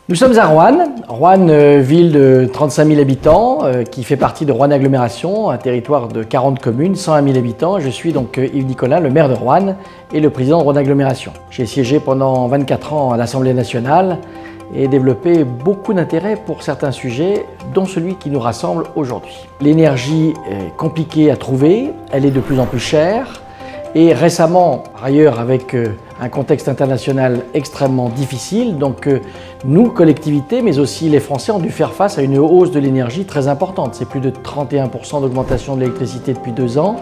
Nous sommes à Roanne, ville de 35 000 habitants qui fait partie de Roanne Agglomération, un territoire de 40 communes, 101 000 habitants. Je suis donc Yves Nicolin, le maire de Roanne et le président de Roanne Agglomération. J'ai siégé pendant 24 ans à l'Assemblée nationale et développé beaucoup d'intérêt pour certains sujets, dont celui qui nous rassemble aujourd'hui. L'énergie est compliquée à trouver, elle est de plus en plus chère. Et récemment, par ailleurs, avec un contexte international extrêmement difficile, donc nous, collectivités, mais aussi les Français, ont dû faire face à une hausse de l'énergie très importante. C'est plus de 31% d'augmentation de l'électricité depuis 2 ans.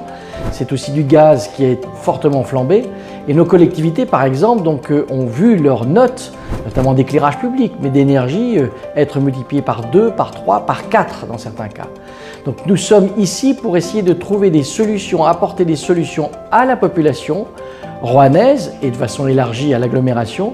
C'est aussi du gaz qui est fortement flambé. Et nos collectivités, par exemple, ont vu leurs notes, notamment d'éclairage public, mais d'énergie, être multipliées par 2, par 3, par 4 dans certains cas. Donc nous sommes ici pour essayer de trouver des solutions, apporter des solutions à la population roannaise et de façon élargie à l'agglomération.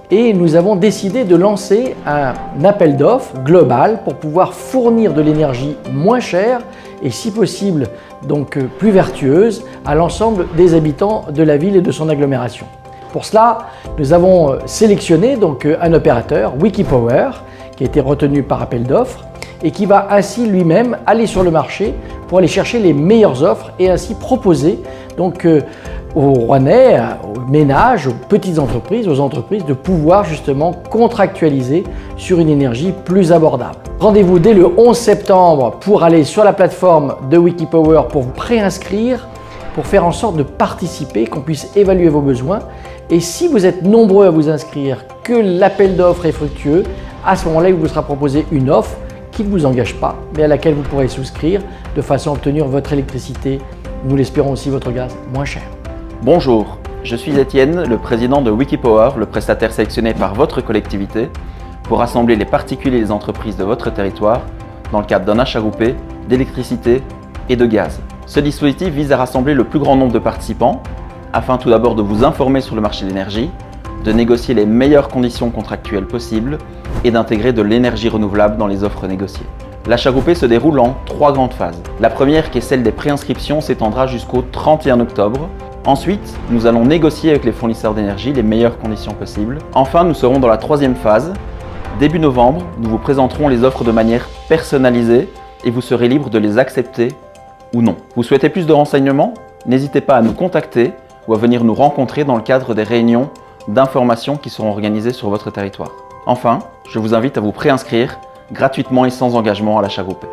Et nous avons décidé de lancer un appel d'offres global pour pouvoir fournir de l'énergie moins chère et si possible donc plus vertueuse à l'ensemble des habitants de la ville et de son agglomération. Pour cela, nous avons sélectionné donc un opérateur, Wikipower, qui a été retenu par appel d'offres et qui va ainsi lui-même aller sur le marché pour aller chercher les meilleures offres et ainsi proposer donc aux Rouennais, aux ménages, aux petites entreprises, aux entreprises de pouvoir justement contractualiser sur une énergie plus abordable. Rendez-vous dès le 11 septembre pour aller sur la plateforme de Wikipower pour vous préinscrire, pour faire en sorte de participer, qu'on puisse évaluer vos besoins. Et si vous êtes nombreux à vous inscrire, que l'appel d'offres est fructueux, à ce moment-là, il vous sera proposé une offre qui ne vous engage pas, mais à laquelle vous pourrez souscrire de façon à obtenir votre électricité, nous l'espérons aussi votre gaz, moins cher. Bonjour, je suis Étienne, le président de Wikipower, le prestataire sélectionné par votre collectivité pour rassembler les particuliers et les entreprises de votre territoire dans le cadre d'un achat groupé d'électricité et de gaz. Ce dispositif vise à rassembler le plus grand nombre de participants afin tout d'abord de vous informer sur le marché de l'énergie, de négocier les meilleures conditions contractuelles possibles et d'intégrer de l'énergie renouvelable dans les offres négociées. L'achat groupé se déroule en 3 grandes phases. La première, qui est celle des préinscriptions, s'étendra jusqu'au 31 octobre. Ensuite, nous allons négocier avec les fournisseurs d'énergie les meilleures conditions possibles. Enfin, nous serons dans la 3e phase. Début novembre, nous vous présenterons les offres de manière personnalisée et vous serez libre de les accepter ou non. Vous souhaitez plus de renseignements? N'hésitez pas à nous contacter ou à venir nous rencontrer dans le cadre des réunions d'information qui seront organisées sur votre territoire. Enfin, je vous invite à vous préinscrire gratuitement et sans engagement à l'achat groupé.